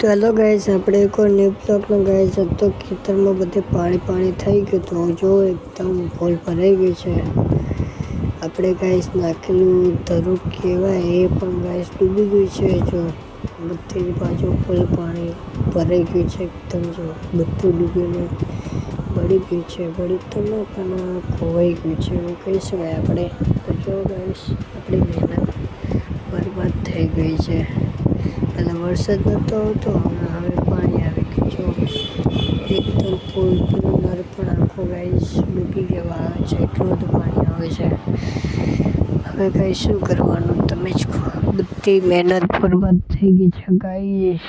તો hello guys, આપણે એક और न्यू ब्लॉगમાં ગાઈસ તો ખેતરમાં બધે પાણી થઈ ગયું. તો જો એકદમ ફૂલ ભરાઈ ગયું છે. આપણે ગાઈસ નાખેલું ધરું કહેવાય એ પણ ગાઈસ ડૂબી ગયું છે. જો બધી બાજુ ફૂલ પાણી ભરાઈ ગયું છે. એકદમ જો બધું ડૂબીને બળી ગયું છે. બળી તો ન પણ ખોવાઈ ગયું છે એવું કહી શકાય આપણે. તો જો ગાઈસ આપણી મહેનત બરબાદ થઈ ગઈ છે. પહેલાં વરસાદ નહોતો આવતો, હવે પાણી આવી ગયું. જો એકદમ પુલ નર પણ આખો ગાઈસ ડૂબી જવા આવે છે. એટલું બધું પાણી આવે છે. હવે ગાઈસ શું કરવાનું તમે જ કહો. બધી મહેનત બરબાદ થઈ ગઈ છે ગાઈસ.